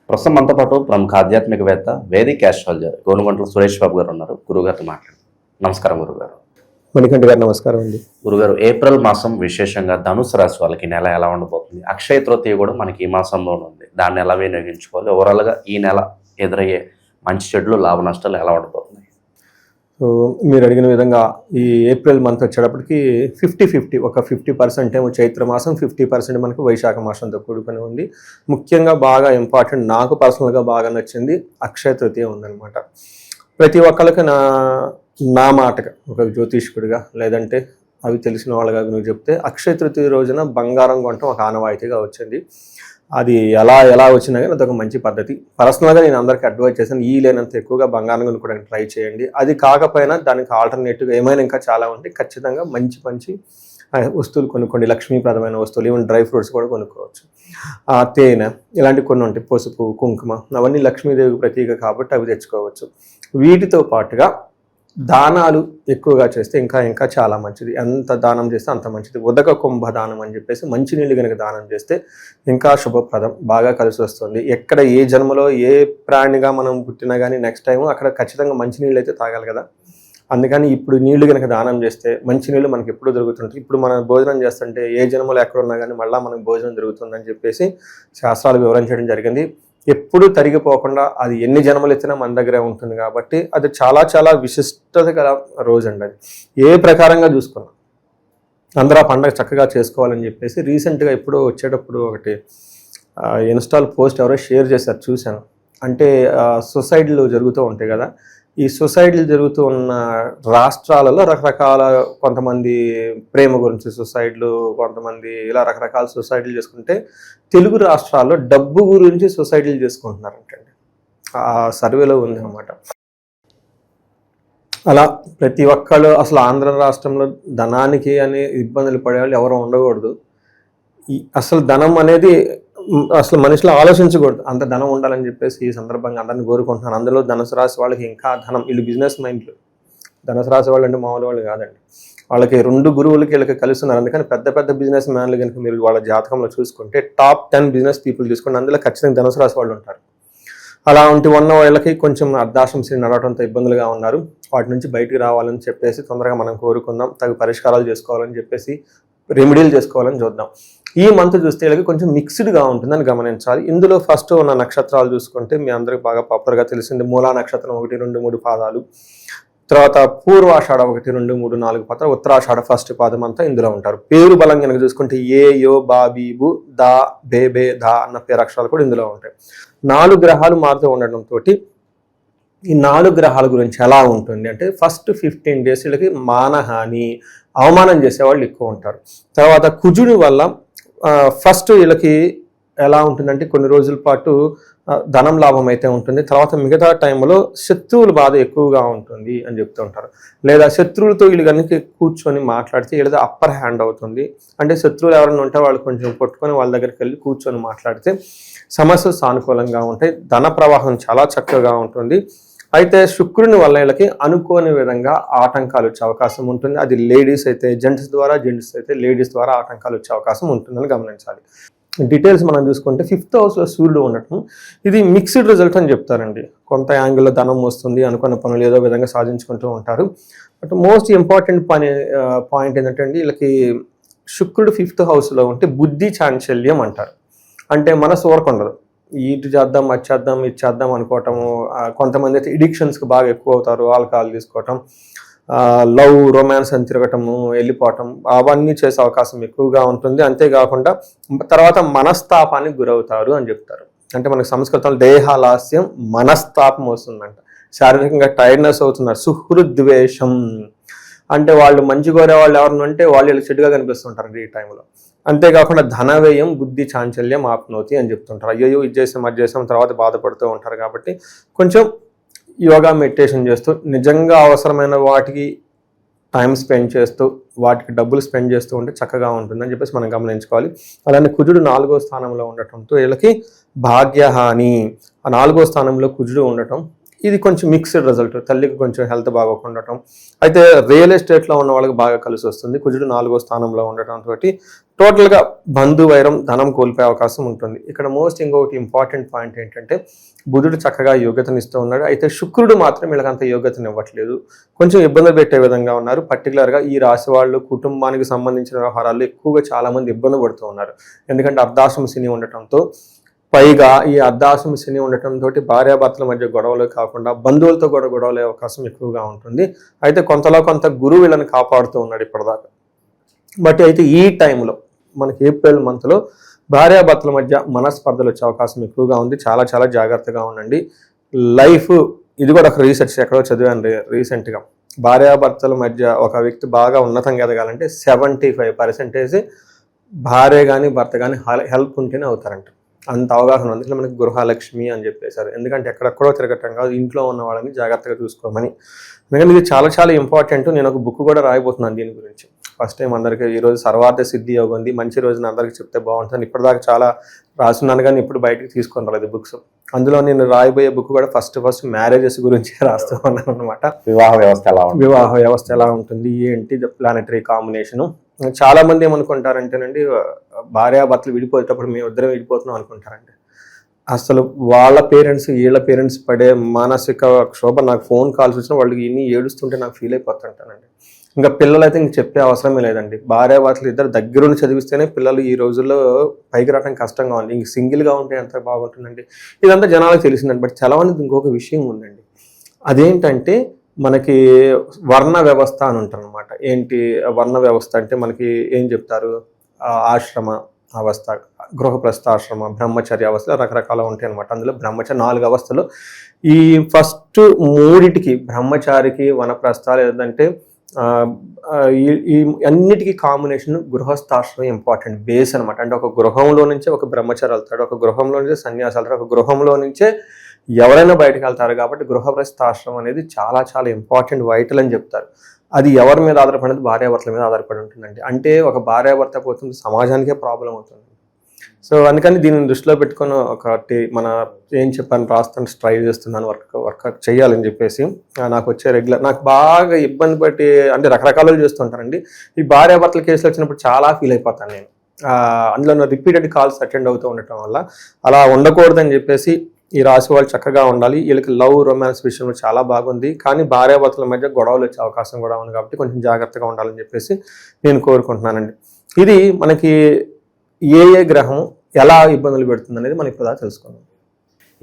ప్రస్తుతం మనతో పాటు ప్రముఖ ఆధ్యాత్మికవేత్త వేదిక్ ఆస్ట్రాలజర్ గోనుగంట్ల సురేష్ బాబు గారు ఉన్నారు. గురుగారితో మాట్లాడు. నమస్కారం గురుగారు. మణికంఠ గారు నమస్కారం అండి. గురుగారు, ఏప్రిల్ మాసం విశేషంగా ధనుసు రాశి వాళ్ళకి నెల ఎలా ఉండబోతుంది? అక్షయ తృతీయ కూడా మనకి ఈ మాసంలో ఉంది. దాన్ని ఎలా వినియోగించుకోవాలి? ఓవరాల్గా ఈ నెల ఎదురయ్యే మంచి చెడులు లాభ నష్టాలు ఎలా ఉండబోతున్నాయి? సో మీరు అడిగిన విధంగా ఈ ఏప్రిల్ మంత్ వచ్చేటప్పటికి 50-50, ఒక 50% ఏమో చైత్ర మాసం, 50% మనకు వైశాఖ మాసంతో కూడుకొని ఉంది. ముఖ్యంగా బాగా ఇంపార్టెంట్, నాకు పర్సనల్గా బాగా నచ్చింది అక్షయ తృతీయ ఉందన్నమాట. ప్రతి ఒక్కరికి నా మాటగా ఒక జ్యోతిష్కుడిగా, లేదంటే అవి తెలిసిన వాళ్ళగా నువ్వు చెప్తే, అక్షయ తృతీయ రోజున బంగారం కొనటం ఒక ఆనవాయితీగా వచ్చింది. అది ఎలా వచ్చినా కానీ అదొక మంచి పద్ధతి. పర్సనల్గా నేను అందరికీ అడ్వైజ్ చేశాను, ఈ లేనంత ఎక్కువగా బంగారం కొనుక్కోవడానికి ట్రై చేయండి. అది కాకపోయినా దానికి ఆల్టర్నేటివ్గా ఏమైనా ఇంకా చాలా ఉంటాయి. ఖచ్చితంగా మంచి వస్తువులు కొనుక్కోండి, లక్ష్మీప్రదమైన వస్తువులు, ఈవెన్ డ్రై ఫ్రూట్స్ కూడా కొనుక్కోవచ్చు. తేనె ఇలాంటివి కొన్ని ఉంటాయి, పసుపు, కుంకుమ, అవన్నీ లక్ష్మీదేవికి ప్రతీక కాబట్టి అవి తెచ్చుకోవచ్చు. వీటితో పాటుగా దానాలు ఎక్కువగా చేస్తే ఇంకా చాలా మంచిది. ఎంత దానం చేస్తే అంత మంచిది. ఉదక కుంభ దానం అని చెప్పేసి మంచినీళ్ళు కనుక దానం చేస్తే ఇంకా శుభప్రదం, బాగా కలిసి వస్తుంది. ఎక్కడ ఏ జన్మలో ఏ ప్రాణిగా మనం పుట్టినా కానీ నెక్స్ట్ టైం అక్కడ ఖచ్చితంగా మంచినీళ్ళు అయితే తాగాలి కదా. అందుకని ఇప్పుడు నీళ్లు కనుక దానం చేస్తే మంచినీళ్ళు మనకి ఎప్పుడు దొరుకుతుంటాయి. ఇప్పుడు మనం భోజనం చేస్తుంటే ఏ జన్మలో ఎక్కడున్నా కానీ మళ్ళీ మనకు భోజనం దొరుకుతుందని చెప్పేసి శాస్త్రాలు వివరించడం జరిగింది. ఎప్పుడు తరిగిపోకుండా అది ఎన్ని జన్మలు ఎత్తినా మన దగ్గరే ఉంటుంది కాబట్టి అది చాలా విశిష్టత గల రోజు అండి. అది ఏ ప్రకారంగా చూసుకున్నాం అందరూ ఆ పండుగ చక్కగా చేసుకోవాలని చెప్పేసి రీసెంట్గా ఎప్పుడో వచ్చేటప్పుడు ఒకటి ఇన్స్టాల్ పోస్ట్ ఎవరో షేర్ చేశారు, చూశాను. అంటే సొసైటీలు జరుగుతూ ఉంటాయి కదా, ఈ సొసైటీలు జరుగుతూ ఉన్న రాష్ట్రాలలో రకరకాల, కొంతమంది ప్రేమ గురించి సొసైటీలు, కొంతమంది ఇలా రకరకాల సొసైటీలు చేసుకుంటే, తెలుగు రాష్ట్రాల్లో డబ్బు గురించి సొసైటీలు చేసుకుంటున్నారంటండి. ఆ సర్వేలో ఉంది అన్నమాట. అలా ప్రతి ఒక్కళ్ళు, అసలు ఆంధ్ర రాష్ట్రంలో ధనానికి అనే ఇబ్బందులు పడేవాళ్ళు ఎవరు ఉండకూడదు. అసలు ధనం అనేది అసలు మనిషిలో ఆలోచించకూడదు, అంత ధనం ఉండాలని చెప్పేసి ఈ సందర్భంగా అందరిని కోరుకుంటున్నాను. అందులో ధనుసు రాశి వాళ్ళకి ఇంకా ధనం, వీళ్ళు బిజినెస్ మైండ్లు. ధనుసు రాశి వాళ్ళు అంటే మామూలు వాళ్ళు కాదండి. వాళ్ళకి 2 గురువులకి వీళ్ళకి కలిసి ఉన్నారు. అందుకని పెద్ద బిజినెస్ మ్యాన్లు కనుక మీరు వాళ్ళ జాతకంలో చూసుకుంటే టాప్ 10 బిజినెస్ పీపుల్ చూసుకుంటే అందులో ఖచ్చితంగా ధనుసు రాశి వాళ్ళు ఉంటారు. అలా ఉన్న వాళ్ళకి కొంచెం అర్ధాశంశ్రీ నడవడంతో ఇబ్బందులుగా ఉన్నారు. వాటి నుంచి బయటికి రావాలని చెప్పేసి తొందరగా మనం కోరుకుందాం. తగు పరిష్కారాలు చేసుకోవాలని చెప్పేసి, రెమెడీలు చేసుకోవాలని చూద్దాం. ఈ మంత్ చూస్తే వీళ్ళకి కొంచెం మిక్స్డ్గా ఉంటుందని గమనించాలి. ఇందులో ఫస్ట్ ఉన్న నక్షత్రాలు చూసుకుంటే మీ అందరికి బాగా పాపులర్గా తెలిసింది మూలా నక్షత్రం 1, 2, 3 పాదాలు, తర్వాత పూర్వాషాఢ 1, 2, 3, 4 పాదాలు, ఉత్తరాషాఢ ఫస్ట్ పాదం అంతా ఇందులో ఉంటారు. పేరు బలం కనుక చూసుకుంటే ఏ, యో, బా, బీబు, దా, బే, దా అన్న పేరు అక్షరాలు కూడా ఇందులో ఉంటాయి. 4 గ్రహాలు మారుతూ ఉండడంతో ఈ 4 గ్రహాల గురించి ఎలా ఉంటుంది అంటే, ఫస్ట్ 15 days వీళ్ళకి మానహాని, అవమానం చేసేవాళ్ళు ఎక్కువ ఉంటారు. తర్వాత కుజుడి వల్ల ఫస్ట్ వీళ్ళకి ఎలా ఉంటుందంటే, కొన్ని రోజుల పాటు ధనం లాభం అయితే ఉంటుంది. తర్వాత మిగతా టైంలో శత్రువుల బాధ ఎక్కువగా ఉంటుంది అని చెప్తూ ఉంటారు. లేదా శత్రువులతో వీళ్ళు కనుక కూర్చొని మాట్లాడితే వీళ్ళది అప్పర్ హ్యాండ్ అవుతుంది. అంటే శత్రువులు ఎవరైనా ఉంటే వాళ్ళు కొంచెం కొట్టుకొని వాళ్ళ దగ్గరికి వెళ్ళి కూర్చొని మాట్లాడితే సమస్యలు సానుకూలంగా ఉంటాయి. ధన ప్రవాహం చాలా చక్కగా ఉంటుంది. అయితే శుక్రుని వల్ల వీళ్ళకి అనుకోని విధంగా ఆటంకాలు వచ్చే అవకాశం ఉంటుంది. అది లేడీస్ అయితే జెంట్స్ ద్వారా, జెంట్స్ అయితే లేడీస్ ద్వారా ఆటంకాలు వచ్చే అవకాశం ఉంటుందని గమనించాలి. డీటెయిల్స్ మనం చూసుకుంటే 5th హౌస్లో సూర్యుడు ఉండటం, ఇది మిక్స్డ్ రిజల్ట్ అని చెప్తారండి. కొంత యాంగిల్లో ధనం వస్తుంది, అనుకున్న పనులు ఏదో విధంగా సాధించుకుంటూ ఉంటారు. బట్ మోస్ట్ ఇంపార్టెంట్ పాయింట్ ఏంటంటే అండి, వీళ్ళకి శుక్రుడు 5th హౌస్లో ఉంటే బుద్ధి చాంచల్యం అంటారు. అంటే మనసు ఊరకుండదు, ఇటు చేద్దాం, అది చేద్దాం, ఇది చేద్దాం అనుకోవటము. కొంతమంది అయితే ఎడిక్షన్స్కి బాగా ఎక్కువ అవుతారు, ఆల్కహాల్ తీసుకోవటం, లవ్, రొమాన్స్ అని తిరగటము, వెళ్ళిపోవటం, అవన్నీ చేసే అవకాశం ఎక్కువగా ఉంటుంది. అంతేకాకుండా తర్వాత మనస్తాపానికి గురవుతారు అని చెప్తారు. అంటే మనకు సంస్కృతంలో దేహాలాస్యం, మనస్తాపం వస్తుందంట, శారీరకంగా టైర్డ్నెస్ అవుతున్నారు. సుహృద్వేషం అంటే వాళ్ళు మంచి కోరే వాళ్ళు ఎవరిని అంటే వాళ్ళు చెడుగా కనిపిస్తుంటారు ఈ టైంలో. అంతేకాకుండా ధన వ్యయం, బుద్ధి చాంచల్యం ఆప్నోతి అని చెప్తుంటారు. అయ్యో ఇది చేసాం, అది చేసాం, తర్వాత బాధపడుతూ ఉంటారు. కాబట్టి కొంచెం యోగా, మెడిటేషన్ చేస్తూ, నిజంగా అవసరమైన వాటికి టైం స్పెండ్ చేస్తూ, వాటికి డబ్బులు స్పెండ్ చేస్తూ ఉంటే చక్కగా ఉంటుందని చెప్పేసి మనం గమనించుకోవాలి. అలానే కుజుడు 4వ స్థానంలో ఉండటంతో వీళ్ళకి భాగ్యహాని, ఆ 4వ స్థానంలో కుజుడు ఉండటం ఇది కొంచెం మిక్స్డ్ రిజల్ట్. తల్లికి కొంచెం హెల్త్ బాగోకుండటం. అయితే రియల్ ఎస్టేట్లో ఉన్న వాళ్ళకి బాగా కలిసి వస్తుంది. కుజుడు 4వ స్థానంలో ఉండటంతో టోటల్గా బంధు వైరం ధనం కోల్పోయే అవకాశం ఉంటుంది. ఇక్కడ ఇంకొకటి ఇంపార్టెంట్ పాయింట్ ఏంటంటే బుధుడు చక్కగా యోగ్యతనిస్తూ ఉన్నాడు. అయితే శుక్రుడు మాత్రం వీళ్ళకంత యోగ్యతను ఇవ్వట్లేదు. కొంచెం ఇబ్బంది పెట్టే విధంగా ఉన్నారు. పర్టికులర్గా ఈ రాశి వాళ్ళు కుటుంబానికి సంబంధించిన వ్యవహారాల్లో ఎక్కువగా చాలామంది ఇబ్బంది పడుతూ ఉన్నారు. ఎందుకంటే అర్ధాశ్రమ శని ఉండటంతో, పైగా ఈ అర్ధాశ్రమ శని ఉండటంతో భార్యాభర్తల మధ్య గొడవలు కాకుండా బంధువులతో కూడా గొడవలే అవకాశం ఎక్కువగా ఉంటుంది. అయితే కొంతలో కొంత గురువు వీళ్ళని కాపాడుతూ ఉన్నాడు ఇప్పటిదాకా. బట్ అయితే ఈ టైంలో మనకి ఏప్రిల్ మంత్లో భార్యాభర్తల మధ్య మనస్పర్ధలు వచ్చే అవకాశం ఎక్కువగా ఉంది. చాలా చాలా జాగ్రత్తగా ఉండండి. లైఫ్ ఇది కూడా ఒక రీసెర్చ్ ఎక్కడో చదివాను రీసెంట్గా. భార్యాభర్తల మధ్య ఒక వ్యక్తి బాగా ఉన్నతంగా ఎదగాలంటే 75% భార్య కానీ భర్త కానీ హెల్ప్ ఉంటేనే అవుతారంట. అంత అవగాహన ఉంది. ఇట్లా మనకి గృహలక్ష్మి అని చెప్పేశారు. ఎందుకంటే ఎక్కడెక్కడో తిరగటం కాదు, ఇంట్లో ఉన్న వాళ్ళని జాగ్రత్తగా చూసుకోమని. ఎందుకంటే ఇది చాలా చాలా ఇంపార్టెంట్. నేను ఒక బుక్ కూడా రాయబోతున్నాను దీని గురించి. ఫస్ట్ టైం అందరికీ ఈరోజు సర్వార్థ సిద్ధి యోగం ఉంది, మంచి రోజున అందరికీ చెప్తే బాగుంటుంది. ఇప్పటిదాకా చాలా రాస్తున్నాను కానీ ఇప్పుడు బయటకు తీసుకొని రాలేదు బుక్స్. అందులో నేను రాయబోయే బుక్ కూడా ఫస్ట్ మ్యారేజెస్ గురించి రాస్తూ ఉన్నాను అనమాట. వివాహ వ్యవస్థ ఎలా ఉంటుంది, ఏంటి ప్లానెటరీ కాంబినేషను. చాలా మంది ఏమనుకుంటారంటేనండి, భార్యాభర్తలు విడిపోయేటప్పుడు మేము ఇద్దరం విడిపోతున్నాం అనుకుంటారండి. అసలు వాళ్ళ పేరెంట్స్ వీళ్ళ పేరెంట్స్ పడే మానసిక క్షోభ, నాకు ఫోన్ కాల్స్ వచ్చినా వాళ్ళకి ఇన్ని ఏడుస్తుంటే నాకు ఫీల్ అయిపోతుంటానండి. ఇంకా పిల్లలైతే ఇంక చెప్పే అవసరమే లేదండి. భార్యాభర్తలు ఇద్దరు దగ్గరుండి చదివిస్తేనే పిల్లలు ఈ రోజుల్లో పైకి రావడం కష్టంగా ఉంది. ఇంక సింగిల్గా ఉంటే ఎంత బాగుంటుందండి. ఇదంతా జనాలకు తెలిసిందండి. బట్ చాలా మంది ఇంకొక విషయం ఉందండి. అదేంటంటే మనకి వర్ణ వ్యవస్థ అని ఉంటారు అనమాట. ఏంటి వర్ణ వ్యవస్థ అంటే మనకి ఏం చెప్తారు, ఆశ్రమ అవస్థ, గృహప్రస్థాశ్రమ, బ్రహ్మచర్య అవస్థలు రకరకాల ఉంటాయి అనమాట. అందులో బ్రహ్మచర్య 4 అవస్థలు. ఈ ఫస్ట్ 3టికి బ్రహ్మచారికి, వనప్రస్థాలు ఏదంటే ఈ అన్నిటికీ కాంబినేషన్ గృహస్థాశ్రమం ఇంపార్టెంట్ బేస్ అనమాట. అంటే ఒక గృహంలో నుంచే ఒక బ్రహ్మచారి వెళ్తాడు, ఒక గృహంలో నుంచే సన్యాసి వెళ్తాడు, ఒక గృహంలో నుంచే ఎవరైనా బయటకు వెళ్తారు. కాబట్టి గృహప్రస్థాశ్రమం అనేది చాలా చాలా ఇంపార్టెంట్, వైటల్ అని చెప్తారు. అది ఎవరి మీద ఆధారపడేది, భార్యాభర్తల మీద ఆధారపడి ఉంటుందండి. అంటే ఒక భార్యాభర్త పోతుంది సమాజానికే ప్రాబ్లం అవుతుంది. సో అందుకని దీనిని దృష్టిలో పెట్టుకొని ఒకటి మన ఏం చెప్పాను రాస్తాను, ట్రై చేస్తున్నాను, వర్క్ చేయాలని చెప్పేసి. నాకు వచ్చే నాకు బాగా ఇబ్బంది పట్టి అంటే రకరకాలు చేస్తుంటానండి. ఈ భార్యాభర్తల కేసులు వచ్చినప్పుడు చాలా ఫీల్ అయిపోతాను నేను. అందులో రిపీటెడ్ కాల్స్ అటెండ్ అవుతూ ఉండటం వల్ల అలా ఉండకూడదని చెప్పేసి ఈ రాశి వాళ్ళు చక్కగా ఉండాలి. వీళ్ళకి లవ్ రొమాన్స్ విషయంలో చాలా బాగుంది, కానీ భార్యాభర్తల మధ్య గొడవలు వచ్చే అవకాశం కూడా ఉంది. కాబట్టి కొంచెం జాగ్రత్తగా ఉండాలని చెప్పేసి నేను కోరుకుంటున్నానండి. ఇది మనకి ఏ గ్రహం ఎలా ఇబ్బందులు పెడుతుంది అనేది మనం ఇప్పుడు తెలుసుకుందాం.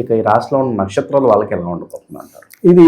ఇక ఈ రాశిలో ఉన్న నక్షత్రాలు వాళ్ళకి ఎలా ఉండబోతుంది అంటారు? ఇది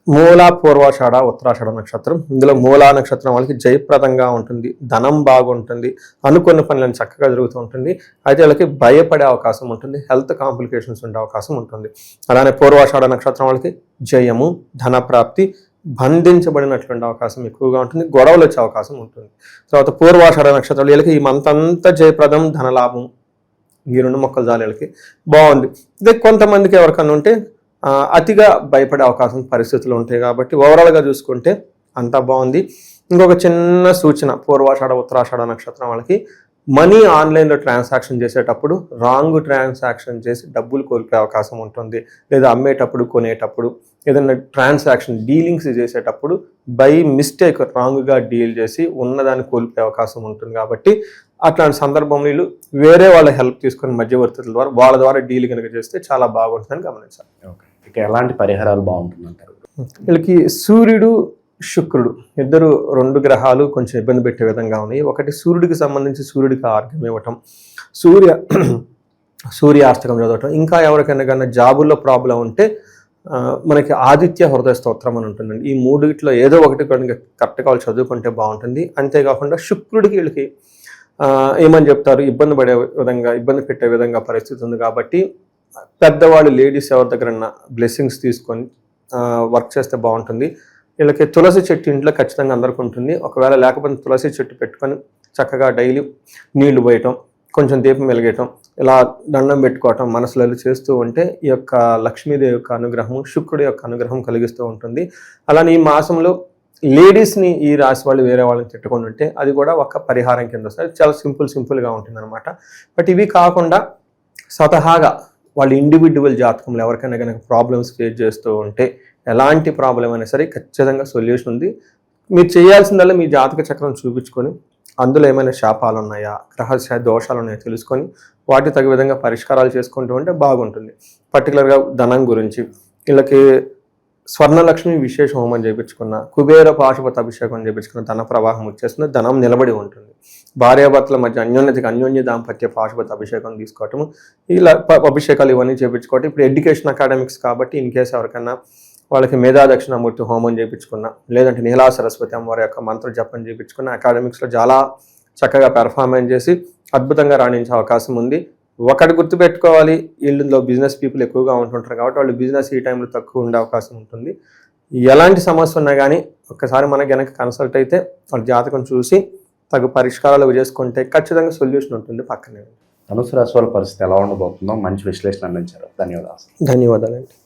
మూల, పూర్వాషాఢ, ఉత్తరాషాఢ నక్షత్రం. ఇందులో మూలా నక్షత్రం వాళ్ళకి జయప్రదంగా ఉంటుంది, ధనం బాగుంటుంది, అనుకున్న పనులను చక్కగా జరుగుతూ ఉంటుంది. అయితే వాళ్ళకి భయపడే అవకాశం ఉంటుంది, హెల్త్ కాంప్లికేషన్స్ ఉండే అవకాశం ఉంటుంది. అలానే పూర్వాషాఢ నక్షత్రం వాళ్ళకి జయము, ధన ప్రాప్తి, బంధించబడినటువంటి అవకాశం ఎక్కువగా ఉంటుంది, గొడవలు వచ్చే అవకాశం ఉంటుంది. తర్వాత పూర్వాషాఢ నక్షత్రం వీళ్ళకి ఈ మంత్ అంతా జయప్రదం, ధనలాభం, ఈ 2 మొక్కలు జాలీలకి బాగుంది. ఇదే కొంతమందికి ఎవరికన్నా ఉంటే అతిగా భయపడే అవకాశం పరిస్థితులు ఉంటాయి. కాబట్టి ఓవరాల్గా చూసుకుంటే అంతా బాగుంది. ఇంకొక చిన్న సూచన, పూర్వాషాఢ, ఉత్తరాషాఢ నక్షత్రం వాళ్ళకి మనీ ఆన్లైన్లో ట్రాన్సాక్షన్ చేసేటప్పుడు రాంగ్ ట్రాన్సాక్షన్ చేసి డబ్బులు కోల్పోయే అవకాశం ఉంటుంది. లేదా అమ్మేటప్పుడు, కొనేటప్పుడు, ఏదైనా ట్రాన్సాక్షన్ డీలింగ్స్ చేసేటప్పుడు బై మిస్టేక్ రాంగ్గా డీల్ చేసి ఉన్నదాన్ని కోల్పోయే అవకాశం ఉంటుంది. కాబట్టి అట్లాంటి సందర్భంలో వీళ్ళు వేరే వాళ్ళ హెల్ప్ తీసుకొని మధ్యవర్తుల ద్వారా వాళ్ళ ద్వారా డీల్ కనుక చేస్తే చాలా బాగుంటుందని గమనించాలి. ఓకే, ఇక ఎలాంటి పరిహారాలు బాగుంటుందంటారు? వీళ్ళకి సూర్యుడు, శుక్రుడు ఇద్దరు 2 గ్రహాలు కొంచెం ఇబ్బంది పెట్టే విధంగా ఉన్నాయి. ఒకటి సూర్యుడికి సంబంధించి సూర్యుడికి ఆర్ఘ్యం ఇవ్వటం, సూర్యాష్టకం చదవటం. ఇంకా ఎవరికైనా జాబుల్లో ప్రాబ్లం ఉంటే మనకి ఆదిత్య హృదయ స్తోత్రం అని ఉంటుందండి. ఈ 3 ఏదో ఒకటి కరెక్ట్గా వాళ్ళు చదువుకుంటే బాగుంటుంది. అంతేకాకుండా శుక్రుడికి వీళ్ళకి ఏమని చెప్తారు, ఇబ్బంది పెట్టే విధంగా పరిస్థితి ఉంది. కాబట్టి పెద్దవాళ్ళు లేడీస్ ఎవరి దగ్గర బ్లెస్సింగ్స్ తీసుకొని వర్క్ చేస్తే బాగుంటుంది. వీళ్ళకి తులసి చెట్టు ఇంట్లో ఖచ్చితంగా అందరికీ ఉంటుంది. ఒకవేళ లేకపోతే తులసి చెట్టు పెట్టుకొని చక్కగా డైలీ నీళ్లు పోయటం, కొంచెం దీపం వెలిగేయటం, ఇలా దండం పెట్టుకోవటం మనసులో చేస్తూ ఉంటే ఈ యొక్క లక్ష్మీదేవి యొక్క అనుగ్రహం, శుక్రుడి యొక్క అనుగ్రహం కలిగిస్తూ ఉంటుంది. అలానే ఈ మాసంలో లేడీస్ని ఈ రాశి వాళ్ళు వేరే వాళ్ళని తిట్టుకొని ఉంటే అది కూడా ఒక పరిహారం కింద వస్తుంది. చాలా సింపుల్గా ఉంటుంది అనమాట. బట్ ఇవి కాకుండా స్వతహాగా వాళ్ళ ఇండివిజువల్ జాతకంలో ఎవరికైనా కనుక ప్రాబ్లమ్స్ ఫేస్ చేస్తూ ఉంటే ఎలాంటి ప్రాబ్లం అయినా సరే ఖచ్చితంగా సొల్యూషన్ ఉంది. మీరు చేయాల్సిందల్లా మీ జాతక చక్రం చూపించుకొని అందులో ఏమైనా శాపాలు ఉన్నాయా, గ్రహ దోషాలు ఉన్నాయా తెలుసుకొని వాటి తగు విధంగా పరిష్కారాలు చేసుకుంటూ ఉంటే బాగుంటుంది. పర్టికులర్గా ధనం గురించి వీళ్ళకి స్వర్ణలక్ష్మి విశేష హోమం చేయించుకున్న, కుబేర పాశుపత అభిషేకం చేయించుకున్న ధన ప్రవాహం వచ్చేస్తుంది, ధనం నిలబడి ఉంటుంది. భార్యాభర్తల మధ్య అన్యోన్య దాంపత్య పాశుపత అభిషేకం తీసుకోవటము, ఇలా అభిషేకాలు ఇవన్నీ చేయించుకోవటం. ఇప్పుడు ఎడ్యుకేషన్ అకాడమిక్స్ కాబట్టి ఇన్ కేసు ఎవరికైనా వాళ్ళకి మేధా దక్షిణామూర్తి హోమం చేయించుకున్న, లేదంటే నీలా సరస్వతి అమ్మవారి యొక్క మంత్ర జపం చేయించుకున్న, అకాడమిక్స్లో చాలా చక్కగా పెర్ఫార్మెన్స్ చేసి అద్భుతంగా రాణించే అవకాశం ఉంది. ఒకటి గుర్తుపెట్టుకోవాలి, వీళ్ళలో బిజినెస్ పీపుల్ ఎక్కువగా ఉంటుంటారు కాబట్టి వాళ్ళు బిజినెస్ ఈ టైంలో తక్కువ ఉండే అవకాశం ఉంటుంది. ఎలాంటి సమస్య ఉన్నా కానీ ఒక్కసారి మనకి వెనక కన్సల్ట్ అయితే వాళ్ళ జాతకం చూసి తగు పరిష్కారాలు చేసుకుంటే ఖచ్చితంగా సొల్యూషన్ ఉంటుంది పక్కనే. ధనుసు రాశి వాళ్ళ పరిస్థితి ఎలా ఉండబోతుందో మంచి విశ్లేషణ అందించారు. ధన్యవాదాలు. ధన్యవాదాలండి.